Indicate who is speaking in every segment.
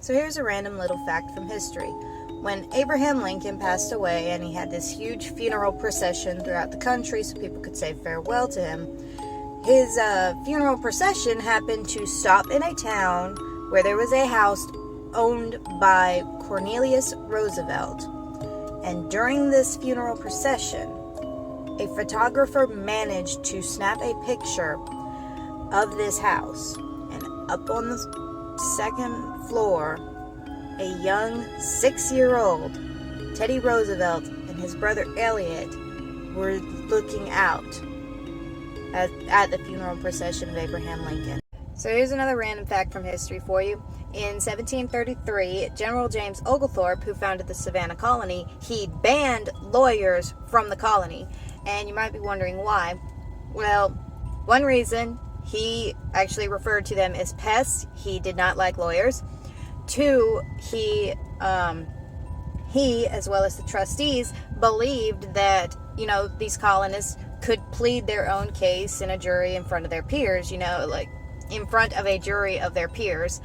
Speaker 1: So here's a random little fact from history. When Abraham Lincoln passed away and he had this huge funeral procession throughout the country so people could say farewell to him, his funeral procession happened to stop in a town where there was a house owned by Cornelius Roosevelt. And during this funeral procession, a photographer managed to snap a picture of this house. And up on the second floor, a young 6-year-old Teddy Roosevelt and his brother Elliot were looking out at the funeral procession of Abraham Lincoln. So here's another random fact from history for you. In 1733, General James Oglethorpe, who founded the Savannah colony, he banned lawyers from the colony. And you might be wondering why. Well, one reason, he actually referred to them as pests. He did not like lawyers. 2, he as well as the trustees believed that, these colonists could plead their own case in a jury in front of their peers, like in front of a jury of their peers.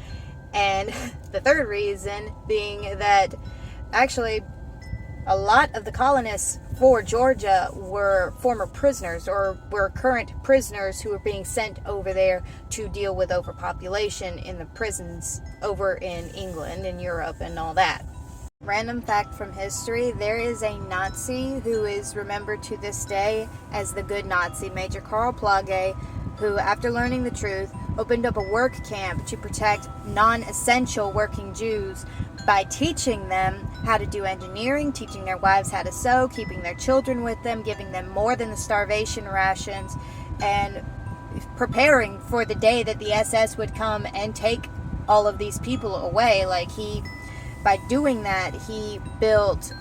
Speaker 1: And the third reason being that actually a lot of the colonists for Georgia were former prisoners or were current prisoners who were being sent over there to deal with overpopulation in the prisons over in England and Europe and all that. Random fact from history, there is a Nazi who is remembered to this day as the good Nazi, Major Karl Plage, who, after learning the truth, opened up a work camp to protect non-essential working Jews by teaching them how to do engineering, teaching their wives how to sew, keeping their children with them, giving them more than the starvation rations, and preparing for the day that the SS would come and take all of these people away. By doing that, he built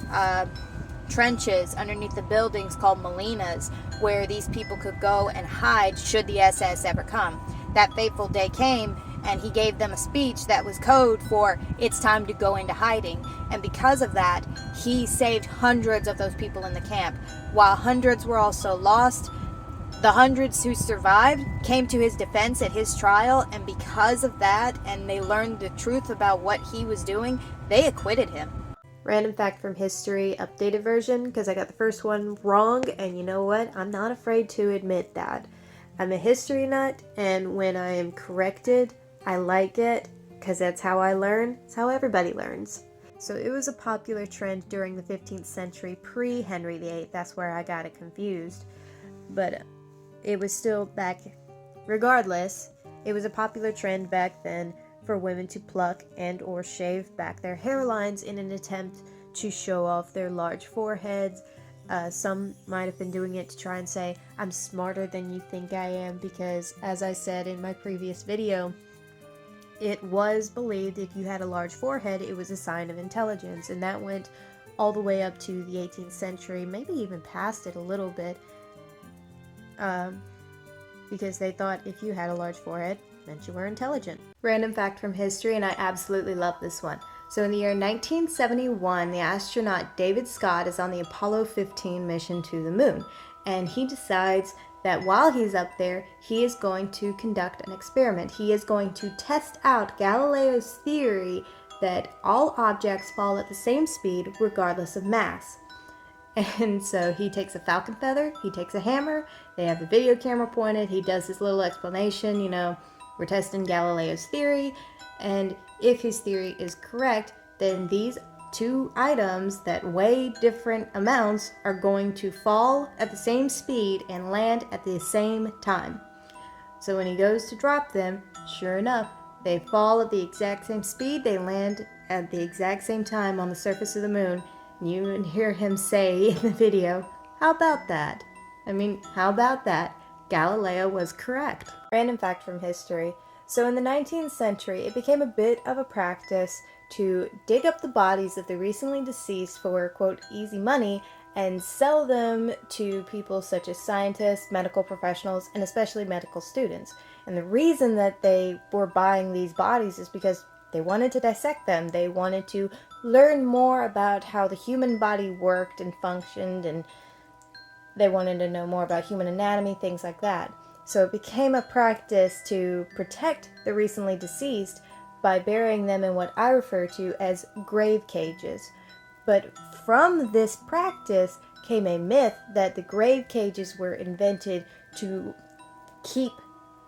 Speaker 1: trenches underneath the buildings called Molinas, where these people could go and hide should the SS ever come. That fateful day came, and he gave them a speech that was code for it's time to go into hiding. And because of that, he saved hundreds of those people in the camp. While hundreds were also lost, the hundreds who survived came to his defense at his trial, and because of that, and they learned the truth about what he was doing, they acquitted him. Random fact from history, updated version, because I got the first one wrong, and you know what? I'm not afraid to admit that. I'm a history nut, and when I am corrected, I like it, because that's how I learn. It's how everybody learns. So it was a popular trend during the 15th century, pre-Henry VIII. That's where I got it confused. But it was still back, regardless, it was a popular trend back then for women to pluck and or shave back their hairlines in an attempt to show off their large foreheads. Some might have been doing it to try and say, I'm smarter than you think I am, because as I said in my previous video, it was believed if you had a large forehead, it was a sign of intelligence, and that went all the way up to the 18th century, maybe even past it a little bit, because they thought if you had a large forehead, it meant you were intelligent. Random fact from history, and I absolutely love this one. So in the year 1971, the astronaut David Scott is on the Apollo 15 mission to the moon, and he decides that while he's up there, he is going to conduct an experiment. He is going to test out Galileo's theory that all objects fall at the same speed regardless of mass. And so he takes a falcon feather, he takes a hammer, they have the video camera pointed, he does this little explanation, we're testing Galileo's theory, and if his theory is correct, then these two items that weigh different amounts are going to fall at the same speed and land at the same time. So when he goes to drop them, sure enough, they fall at the exact same speed, they land at the exact same time on the surface of the moon. You can hear him say in the video, how about that? How about that? Galileo was correct. Random fact from history. So in the 19th century, it became a bit of a practice to dig up the bodies of the recently deceased for, quote, easy money and sell them to people such as scientists, medical professionals, and especially medical students. And the reason that they were buying these bodies is because they wanted to dissect them. They wanted to learn more about how the human body worked and functioned, and they wanted to know more about human anatomy, things like that. So it became a practice to protect the recently deceased by burying them in what I refer to as grave cages. But from this practice came a myth that the grave cages were invented to keep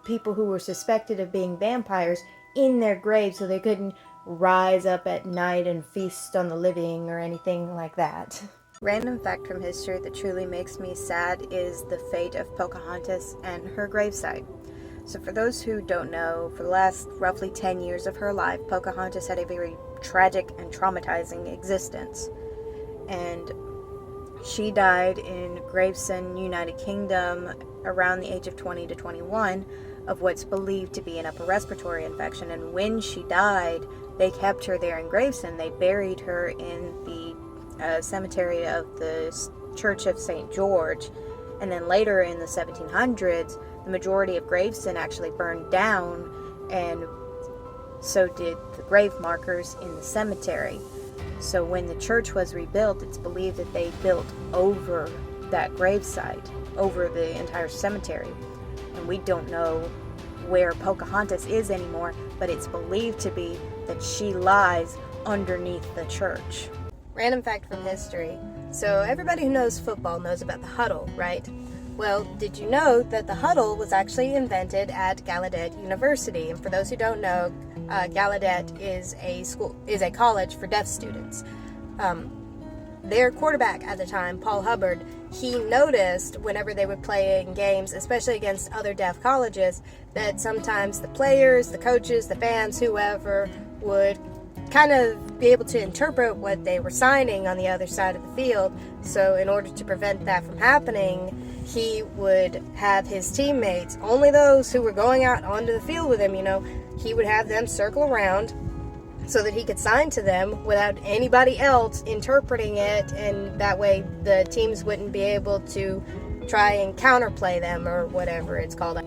Speaker 1: people who were suspected of being vampires in their graves so they couldn't rise up at night and feast on the living or anything like that. Random fact from history that truly makes me sad is the fate of Pocahontas and her gravesite. So for those who don't know, for the last roughly 10 years of her life, Pocahontas had a very tragic and traumatizing existence. And she died in Gravesend, United Kingdom, around the age of 20 to 21 of what's believed to be an upper respiratory infection. And when she died, they kept her there in Gravesend. They buried her in the cemetery of the Church of St. George. And then later in the 1700s, the majority of Gravesend actually burned down, and so did the grave markers in the cemetery. So when the church was rebuilt, it's believed that they built over that gravesite, over the entire cemetery. And we don't know where Pocahontas is anymore, but it's believed to be that she lies underneath the church. Random fact from history. So everybody who knows football knows about the huddle, right? Well, did you know that the huddle was actually invented at Gallaudet University? And for those who don't know, Gallaudet is a college for deaf students. Their quarterback at the time, Paul Hubbard, he noticed whenever they would play in games, especially against other deaf colleges, that sometimes the players, the coaches, the fans, whoever, would kind of be able to interpret what they were signing on the other side of the field. So in order to prevent that from happening, he would have his teammates, only those who were going out onto the field with him, he would have them circle around so that he could sign to them without anybody else interpreting it, and that way the teams wouldn't be able to try and counterplay them or whatever it's called.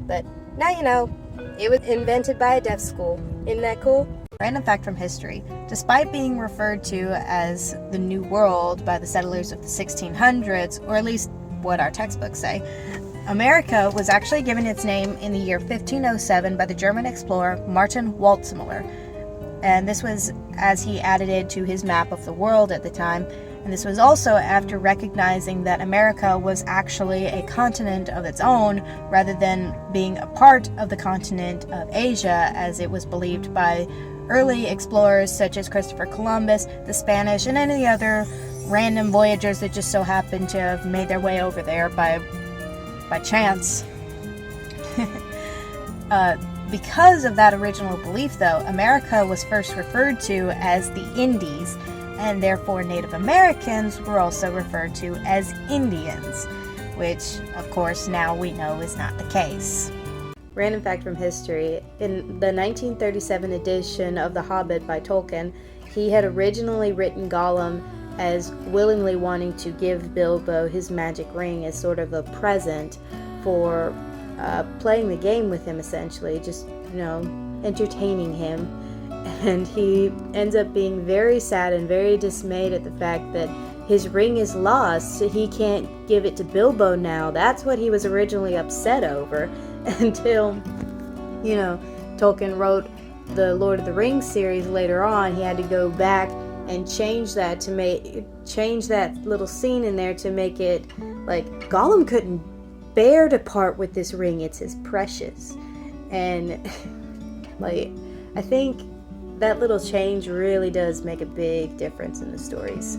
Speaker 1: But now you know, it was invented by a deaf school. Isn't that cool? Random fact from history. Despite being referred to as the New World by the settlers of the 1600s, or at least what our textbooks say, America was actually given its name in the year 1507 by the German explorer Martin Waldseemüller. And this was as he added it to his map of the world at the time. And this was also after recognizing that America was actually a continent of its own, rather than being a part of the continent of Asia, as it was believed by early explorers such as Christopher Columbus, the Spanish, and any other random voyagers that just so happened to have made their way over there by chance. Because of that original belief, though, America was first referred to as the Indies, and therefore Native Americans were also referred to as Indians, which, of course, now we know is not the case. Random fact from history. In the 1937 edition of The Hobbit by Tolkien, he had originally written Gollum as willingly wanting to give Bilbo his magic ring as sort of a present for playing the game with him, essentially, just, entertaining him. And he ends up being very sad and very dismayed at the fact that his ring is lost, so he can't give it to Bilbo now. That's what he was originally upset over, until, Tolkien wrote the Lord of the Rings series later on. He had to go back and change that little scene in there to make it like Gollum couldn't bear to part with this ring. It's his precious. And I think that little change really does make a big difference in the stories.